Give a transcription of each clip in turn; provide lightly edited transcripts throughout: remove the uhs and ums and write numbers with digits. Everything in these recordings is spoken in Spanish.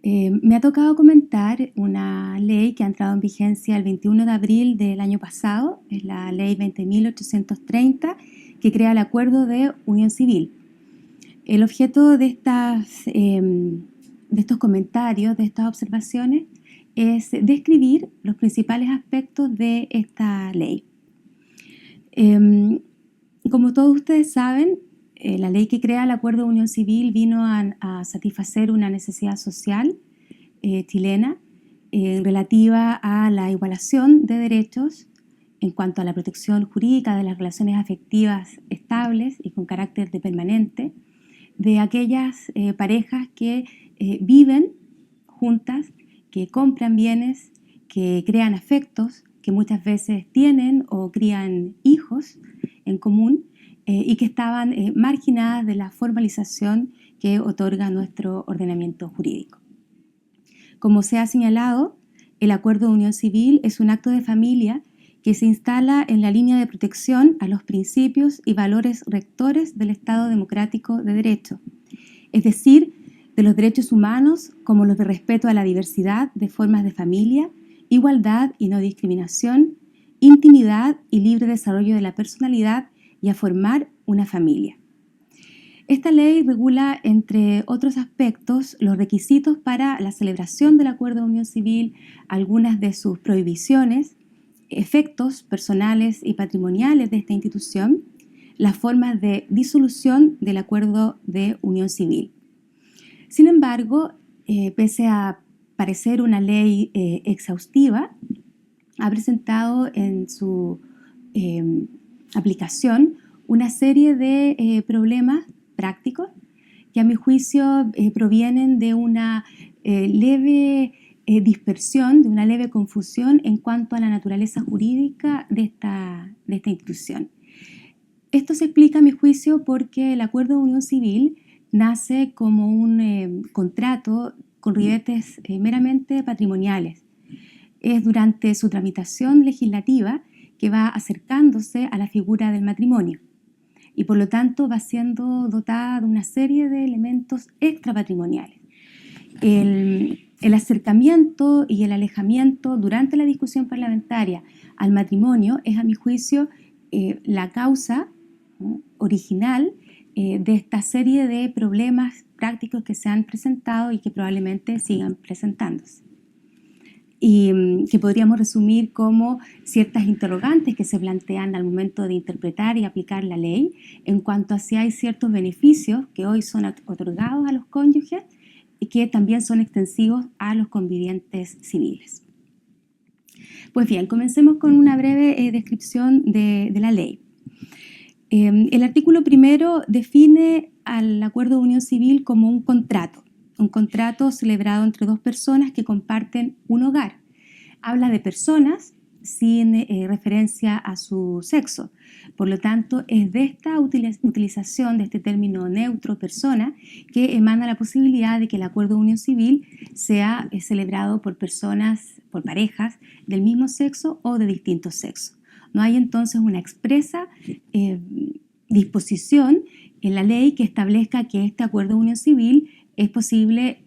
Me ha tocado comentar una ley que ha entrado en vigencia el 21 de abril del año pasado, es la ley 20.830, que crea el Acuerdo de Unión Civil. El objeto de estos comentarios, de estas observaciones, es describir los principales aspectos de esta ley. Como todos ustedes saben, la ley que crea el Acuerdo de Unión Civil vino a satisfacer una necesidad social chilena relativa a la igualación de derechos en cuanto a la protección jurídica de las relaciones afectivas estables y con carácter de permanente de aquellas parejas que viven juntas, que compran bienes, que crean afectos, que muchas veces tienen o crían hijos en común y que estaban marginadas de la formalización que otorga nuestro ordenamiento jurídico. Como se ha señalado, el Acuerdo de Unión Civil es un acto de familia que se instala en la línea de protección a los principios y valores rectores del Estado democrático de derecho, es decir, de los derechos humanos como los de respeto a la diversidad de formas de familia, igualdad y no discriminación, intimidad y libre desarrollo de la personalidad y a formar una familia. Esta ley regula, entre otros aspectos, los requisitos para la celebración del Acuerdo de Unión Civil, algunas de sus prohibiciones, efectos personales y patrimoniales de esta institución, las formas de disolución del Acuerdo de Unión Civil. Sin embargo, pese a parecer una ley exhaustiva, ha presentado en su aplicación una serie de problemas prácticos que a mi juicio provienen de una leve dispersión, de una leve confusión en cuanto a la naturaleza jurídica de esta institución. Esto se explica a mi juicio porque el Acuerdo de Unión Civil nace como un contrato con ribetes meramente patrimoniales. Es durante su tramitación legislativa que va acercándose a la figura del matrimonio y por lo tanto va siendo dotada de una serie de elementos extrapatrimoniales. El acercamiento y el alejamiento durante la discusión parlamentaria al matrimonio es, a mi juicio, la causa original de esta serie de problemas prácticos que se han presentado y que probablemente sigan presentándose. Y que podríamos resumir como ciertas interrogantes que se plantean al momento de interpretar y aplicar la ley en cuanto a si hay ciertos beneficios que hoy son otorgados a los cónyuges y que también son extensivos a los convivientes civiles. Pues bien, comencemos con una breve descripción de la ley. El artículo primero define al Acuerdo de Unión Civil como un contrato celebrado entre dos personas que comparten un hogar. Habla de personas sin referencia a su sexo. Por lo tanto, es de esta utilización de este término neutro, persona, que emana la posibilidad de que el Acuerdo de Unión Civil sea celebrado por personas, por parejas del mismo sexo o de distintos sexos. No hay entonces una expresa disposición en la ley que establezca que este Acuerdo de Unión Civil es posible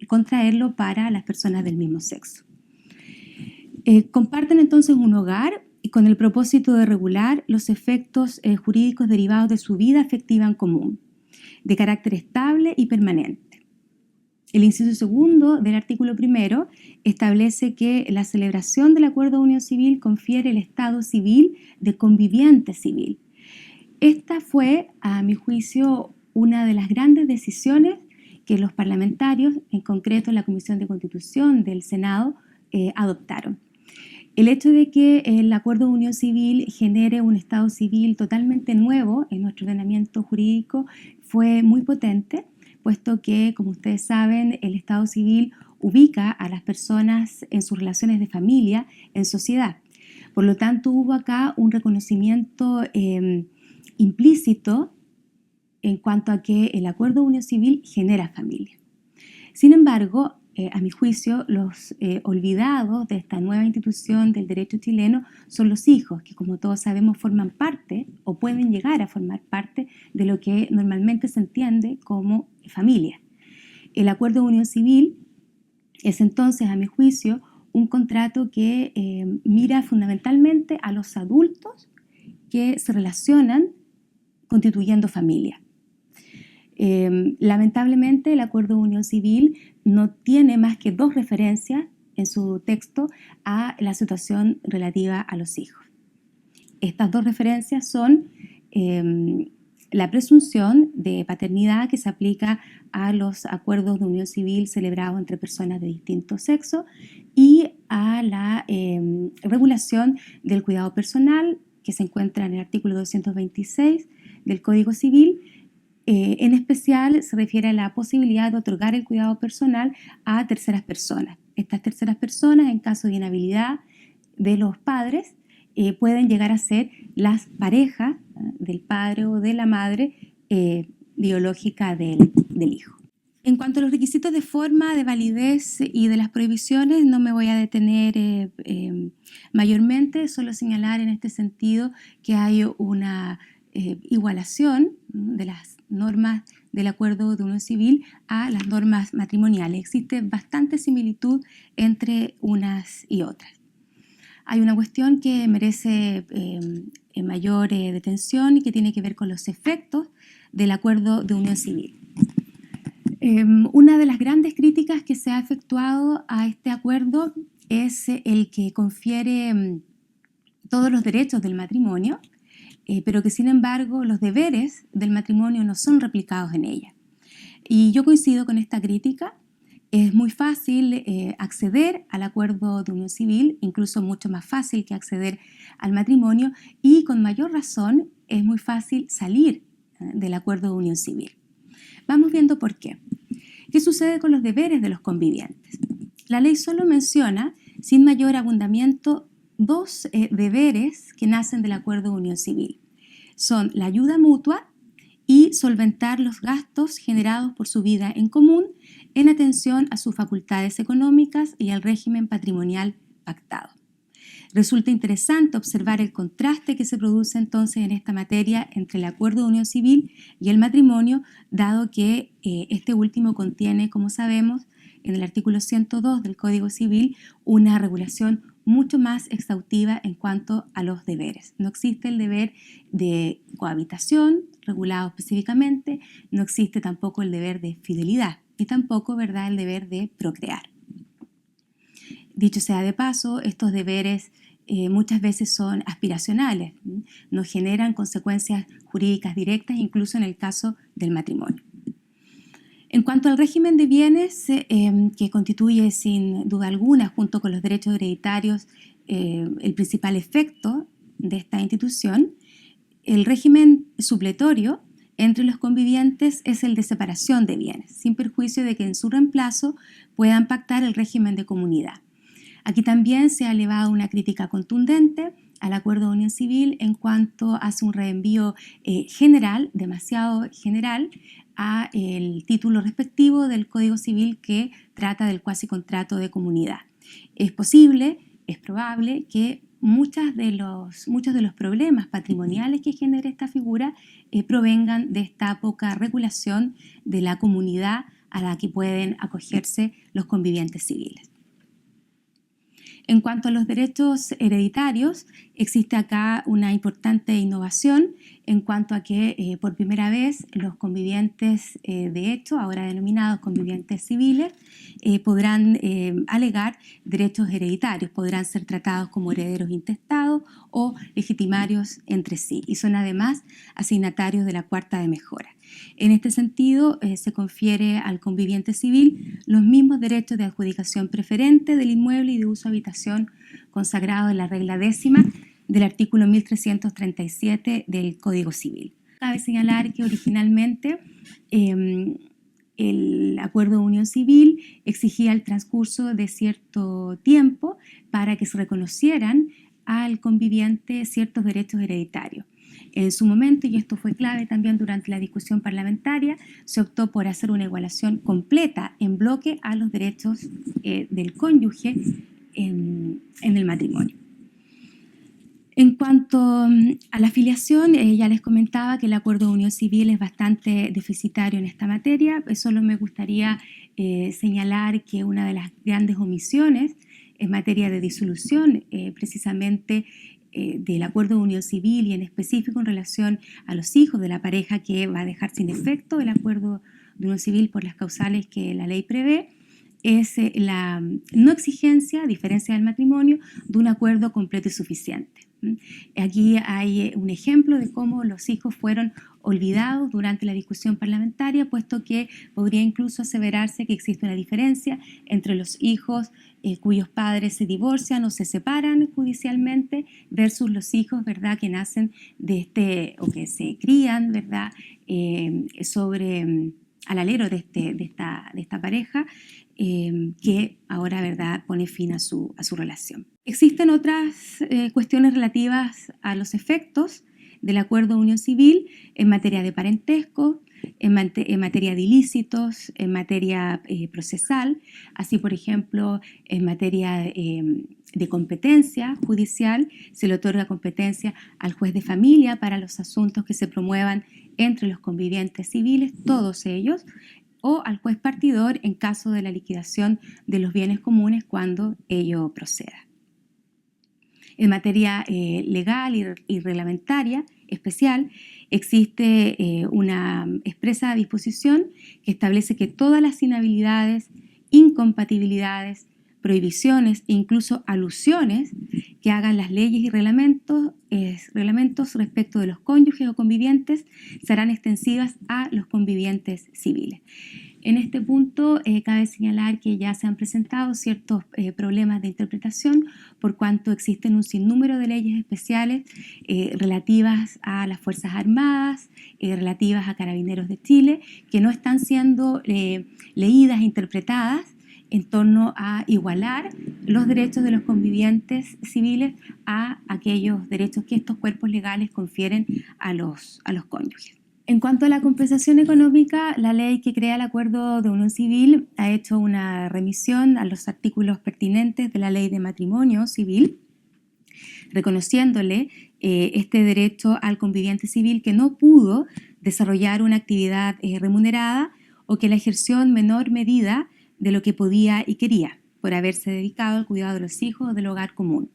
contraerlo para las personas del mismo sexo. Comparten entonces un hogar con el propósito de regular los efectos jurídicos derivados de su vida afectiva en común, de carácter estable y permanente. El inciso segundo del artículo primero establece que la celebración del Acuerdo de Unión Civil confiere el estado civil de conviviente civil. Esta fue, a mi juicio, una de las grandes decisiones que los parlamentarios, en concreto la Comisión de Constitución del Senado, adoptaron. El hecho de que el Acuerdo de Unión Civil genere un estado civil totalmente nuevo en nuestro ordenamiento jurídico fue muy potente, puesto que, como ustedes saben, el estado civil ubica a las personas en sus relaciones de familia en sociedad. Por lo tanto, hubo acá un reconocimiento implícito en cuanto a que el Acuerdo de Unión Civil genera familia. Sin embargo, a mi juicio, los olvidados de esta nueva institución del derecho chileno son los hijos, que como todos sabemos forman parte o pueden llegar a formar parte de lo que normalmente se entiende como familia. El acuerdo de unión civil es entonces, a mi juicio, un contrato que mira fundamentalmente a los adultos que se relacionan constituyendo familia. Lamentablemente, el acuerdo de unión civil no tiene más que 2 referencias en su texto a la situación relativa a los hijos. Estas 2 referencias son la presunción de paternidad que se aplica a los acuerdos de unión civil celebrados entre personas de distinto sexo y a la regulación del cuidado personal que se encuentra en el artículo 226 del Código Civil. En especial se refiere a la posibilidad de otorgar el cuidado personal a terceras personas. Estas terceras personas, en caso de inhabilidad de los padres, pueden llegar a ser las parejas del padre o de la madre biológica del hijo. En cuanto a los requisitos de forma, de validez y de las prohibiciones, no me voy a detener mayormente, solo señalar en este sentido que hay una igualación de las normas del acuerdo de unión civil a las normas matrimoniales. Existe bastante similitud entre unas y otras. Hay una cuestión que merece mayor detención y que tiene que ver con los efectos del acuerdo de unión civil. Una de las grandes críticas que se ha efectuado a este acuerdo es el que confiere todos los derechos del matrimonio, pero que sin embargo los deberes del matrimonio no son replicados en ella. Y yo coincido con esta crítica. Es muy fácil acceder al acuerdo de unión civil, incluso mucho más fácil que acceder al matrimonio, y con mayor razón es muy fácil salir del acuerdo de unión civil. Vamos viendo por qué. ¿Qué sucede con los deberes de los convivientes? La ley solo menciona, sin mayor abundamiento, 2 deberes que nacen del acuerdo de unión civil. Son la ayuda mutua y solventar los gastos generados por su vida en común en atención a sus facultades económicas y al régimen patrimonial pactado. Resulta interesante observar el contraste que se produce entonces en esta materia entre el acuerdo de unión civil y el matrimonio, dado que este último contiene, como sabemos, en el artículo 102 del Código Civil, una regulación mucho más exhaustiva en cuanto a los deberes. No existe el deber de cohabitación regulado específicamente, no existe tampoco el deber de fidelidad y tampoco, ¿verdad?, el deber de procrear. Dicho sea de paso, estos deberes muchas veces son aspiracionales, no generan consecuencias jurídicas directas, incluso en el caso del matrimonio. En cuanto al régimen de bienes, que constituye sin duda alguna, junto con los derechos hereditarios, el principal efecto de esta institución, el régimen supletorio entre los convivientes es el de separación de bienes, sin perjuicio de que en su reemplazo puedan pactar el régimen de comunidad. Aquí también se ha elevado una crítica contundente al acuerdo de unión civil en cuanto hace un reenvío general, demasiado general, a el título respectivo del Código Civil que trata del cuasicontrato de comunidad. Es posible, es probable que muchos de los problemas patrimoniales que genera esta figura provengan de esta poca regulación de la comunidad a la que pueden acogerse los convivientes civiles. En cuanto a los derechos hereditarios, existe acá una importante innovación en cuanto a que por primera vez los convivientes de hecho, ahora denominados convivientes civiles, podrán alegar derechos hereditarios, podrán ser tratados como herederos intestados o legitimarios entre sí y son además asignatarios de la cuarta de mejora. En este sentido, se confiere al conviviente civil los mismos derechos de adjudicación preferente del inmueble y de uso habitación consagrados en la regla 10ª del artículo 1337 del Código Civil. Cabe señalar que originalmente el acuerdo de unión civil exigía el transcurso de cierto tiempo para que se reconocieran al conviviente ciertos derechos hereditarios. En su momento, y esto fue clave también durante la discusión parlamentaria, se optó por hacer una igualación completa en bloque a los derechos del cónyuge en el matrimonio. En cuanto a la filiación, ya les comentaba que el acuerdo de unión civil es bastante deficitario en esta materia. Solo me gustaría señalar que una de las grandes omisiones en materia de disolución, precisamente del acuerdo de unión civil y en específico en relación a los hijos de la pareja que va a dejar sin efecto el acuerdo de unión civil por las causales que la ley prevé, es la no exigencia, a diferencia del matrimonio, de un acuerdo completo y suficiente. Aquí hay un ejemplo de cómo los hijos fueron olvidados durante la discusión parlamentaria, puesto que podría incluso aseverarse que existe una diferencia entre los hijos cuyos padres se divorcian o se separan judicialmente versus los hijos, ¿verdad?, que nacen de o que se crían, ¿verdad?, al alero de esta pareja, que ahora, ¿verdad?, pone fin a su relación. Existen otras cuestiones relativas a los efectos del acuerdo de unión civil en materia de parentesco, en materia de ilícitos, en materia procesal, así por ejemplo en materia de competencia judicial, se le otorga competencia al juez de familia para los asuntos que se promuevan entre los convivientes civiles, todos ellos, o al juez partidor en caso de la liquidación de los bienes comunes cuando ello proceda. En materia legal y reglamentaria especial, existe una expresa disposición que establece que todas las inhabilidades, incompatibilidades, prohibiciones e incluso alusiones que hagan las leyes y reglamentos respecto de los cónyuges o convivientes serán extensivas a los convivientes civiles. En este punto cabe señalar que ya se han presentado ciertos problemas de interpretación por cuanto existen un sinnúmero de leyes especiales relativas a las Fuerzas Armadas, relativas a Carabineros de Chile, que no están siendo leídas e interpretadas en torno a igualar los derechos de los convivientes civiles a aquellos derechos que estos cuerpos legales confieren a los cónyuges. En cuanto a la compensación económica, la ley que crea el acuerdo de unión civil ha hecho una remisión a los artículos pertinentes de la ley de matrimonio civil, reconociéndole este derecho al conviviente civil que no pudo desarrollar una actividad remunerada o que la ejerció en menor medida de lo que podía y quería, por haberse dedicado al cuidado de los hijos o del hogar común.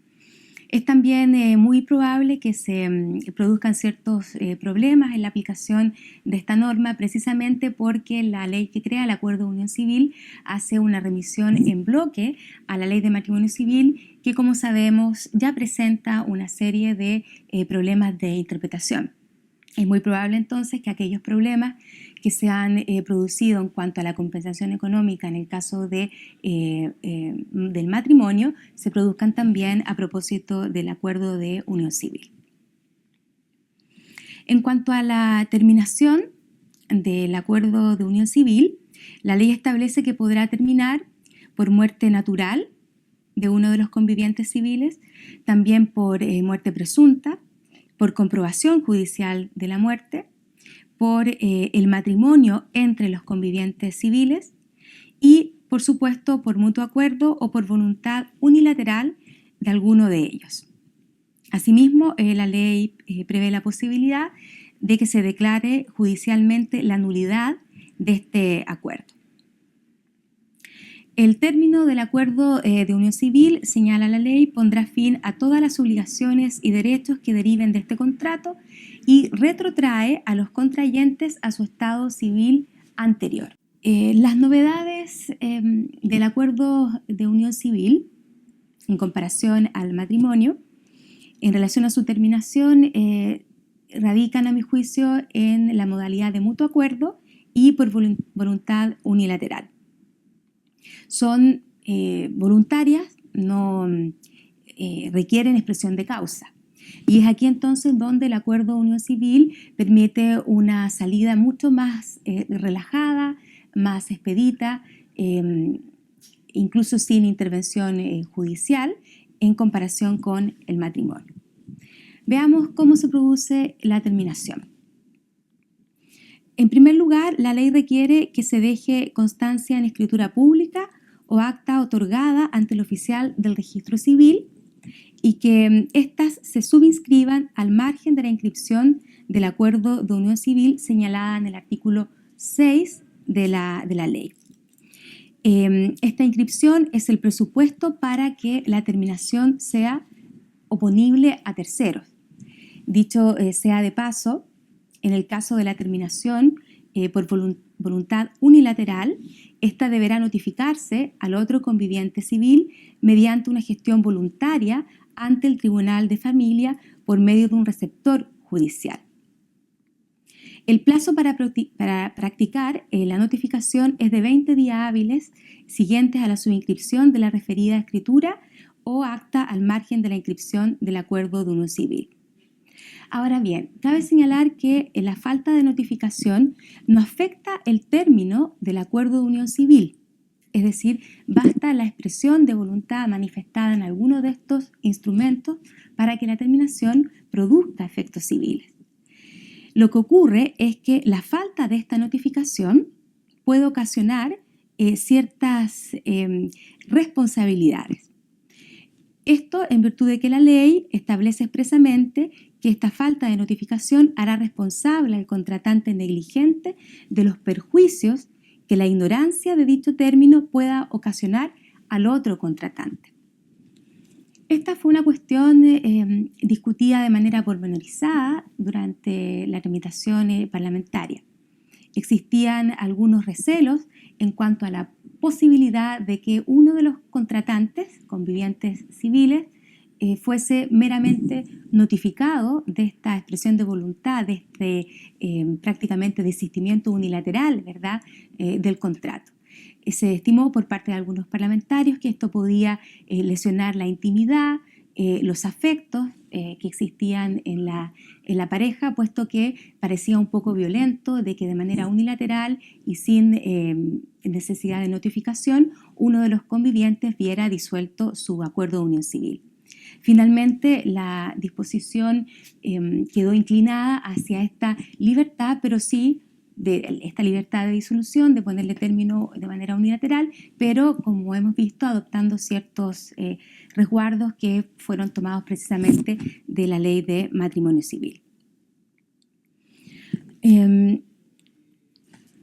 Es también muy probable que se produzcan ciertos problemas en la aplicación de esta norma, precisamente porque la ley que crea el acuerdo de unión civil hace una remisión en bloque a la ley de matrimonio civil, que como sabemos ya presenta una serie de problemas de interpretación. Es muy probable entonces que aquellos problemas que se han producido en cuanto a la compensación económica en el caso del matrimonio se produzcan también a propósito del acuerdo de unión civil. En cuanto a la terminación del acuerdo de unión civil, la ley establece que podrá terminar por muerte natural de uno de los convivientes civiles, también por muerte presunta, por comprobación judicial de la muerte, por el matrimonio entre los convivientes civiles y, por supuesto, por mutuo acuerdo o por voluntad unilateral de alguno de ellos. Asimismo, la ley prevé la posibilidad de que se declare judicialmente la nulidad de este acuerdo. El término del acuerdo de unión civil, señala la ley, pondrá fin a todas las obligaciones y derechos que deriven de este contrato y retrotrae a los contrayentes a su estado civil anterior. Las novedades del acuerdo de unión civil en comparación al matrimonio en relación a su terminación radican, a mi juicio, en la modalidad de mutuo acuerdo y por voluntad unilateral. Son voluntarias, no requieren expresión de causa. Y es aquí entonces donde el acuerdo de unión civil permite una salida mucho más relajada, más expedita, incluso sin intervención judicial en comparación con el matrimonio. Veamos cómo se produce la terminación. En primer lugar, la ley requiere que se deje constancia en escritura pública o acta otorgada ante el oficial del registro civil y que éstas se subinscriban al margen de la inscripción del acuerdo de unión civil señalada en el artículo 6 de la ley. Esta inscripción es el presupuesto para que la terminación sea oponible a terceros. Dicho sea de paso, en el caso de la terminación por voluntad unilateral, esta deberá notificarse al otro conviviente civil mediante una gestión voluntaria ante el Tribunal de Familia por medio de un receptor judicial. El plazo para practicar la notificación es de 20 días hábiles siguientes a la subinscripción de la referida escritura o acta al margen de la inscripción del acuerdo de unión civil. Ahora bien, cabe señalar que la falta de notificación no afecta el término del acuerdo de unión civil, es decir, basta la expresión de voluntad manifestada en alguno de estos instrumentos para que la terminación produzca efectos civiles. Lo que ocurre es que la falta de esta notificación puede ocasionar ciertas responsabilidades. Esto en virtud de que la ley establece expresamente que esta falta de notificación hará responsable al contratante negligente de los perjuicios que la ignorancia de dicho término pueda ocasionar al otro contratante. Esta fue una cuestión discutida de manera pormenorizada durante la tramitación parlamentaria. Existían algunos recelos en cuanto a la posibilidad de que uno de los contratantes, convivientes civiles, fuese meramente notificado de esta expresión de voluntad, de este prácticamente desistimiento unilateral, ¿verdad?, del contrato. Se estimó por parte de algunos parlamentarios que esto podía lesionar la intimidad, los afectos que existían en la pareja, puesto que parecía un poco violento de que de manera unilateral y sin necesidad de notificación uno de los convivientes viera disuelto su acuerdo de unión civil. Finalmente, la disposición quedó inclinada hacia esta libertad, pero sí de esta libertad de disolución, de ponerle término de manera unilateral, pero como hemos visto, adoptando ciertos resguardos que fueron tomados precisamente de la ley de matrimonio civil.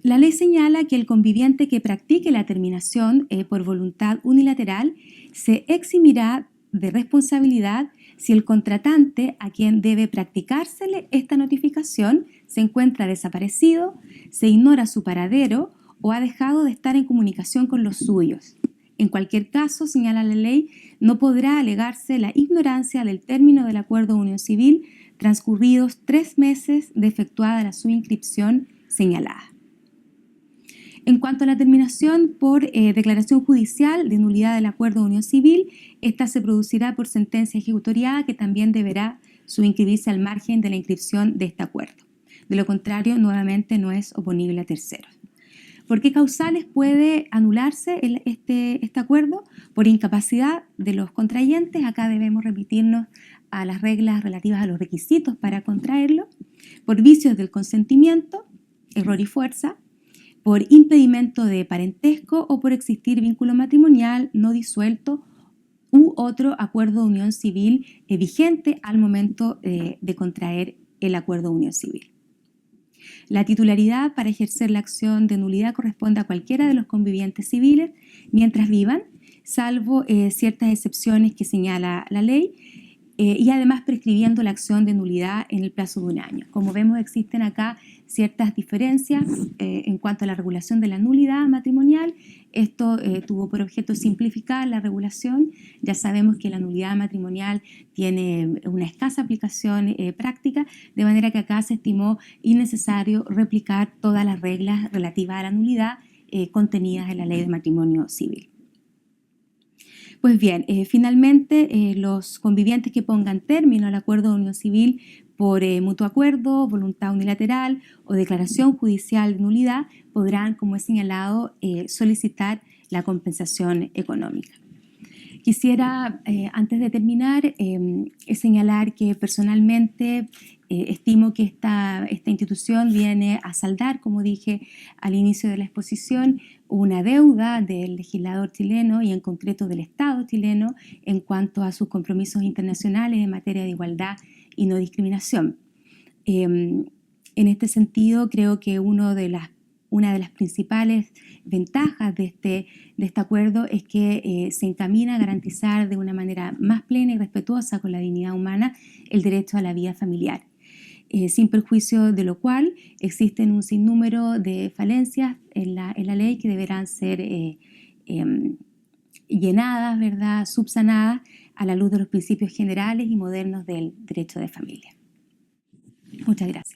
La ley señala que el conviviente que practique la terminación por voluntad unilateral se eximirá de responsabilidad si el contratante a quien debe practicársele esta notificación se encuentra desaparecido, se ignora su paradero o ha dejado de estar en comunicación con los suyos. En cualquier caso, señala la ley, no podrá alegarse la ignorancia del término del acuerdo de unión civil transcurridos 3 meses de efectuada la subinscripción señalada. En cuanto a la terminación por declaración judicial de nulidad del acuerdo de unión civil, esta se producirá por sentencia ejecutoriada que también deberá subinscribirse al margen de la inscripción de este acuerdo. De lo contrario, nuevamente no es oponible a terceros. ¿Por qué causales puede anularse este acuerdo? Por incapacidad de los contrayentes. Acá debemos remitirnos a las reglas relativas a los requisitos para contraerlo. Por vicios del consentimiento, error y fuerza. Por impedimento de parentesco o por existir vínculo matrimonial no disuelto u otro acuerdo de unión civil vigente al momento de contraer el acuerdo de unión civil. La titularidad para ejercer la acción de nulidad corresponde a cualquiera de los convivientes civiles mientras vivan, salvo ciertas excepciones que señala la ley, y además prescribiendo la acción de nulidad en el plazo de 1 año. Como vemos, existen acá ciertas diferencias en cuanto a la regulación de la nulidad matrimonial. Esto tuvo por objeto simplificar la regulación. Ya sabemos que la nulidad matrimonial tiene una escasa aplicación práctica, de manera que acá se estimó innecesario replicar todas las reglas relativas a la nulidad contenidas en la ley de matrimonio civil. Pues bien, finalmente los convivientes que pongan término al acuerdo de unión civil por mutuo acuerdo, voluntad unilateral o declaración judicial de nulidad podrán, como he señalado, solicitar la compensación económica. Quisiera, antes de terminar, señalar que personalmente estimo que esta institución viene a saldar, como dije al inicio de la exposición, una deuda del legislador chileno y en concreto del Estado chileno en cuanto a sus compromisos internacionales en materia de igualdad y no discriminación. En este sentido, creo que una de las principales ventajas de este acuerdo es que se encamina a garantizar de una manera más plena y respetuosa con la dignidad humana el derecho a la vida familiar, sin perjuicio de lo cual existen un sinnúmero de falencias en la ley que deberán ser llenadas, ¿verdad?, subsanadas a la luz de los principios generales y modernos del derecho de familia. Muchas gracias.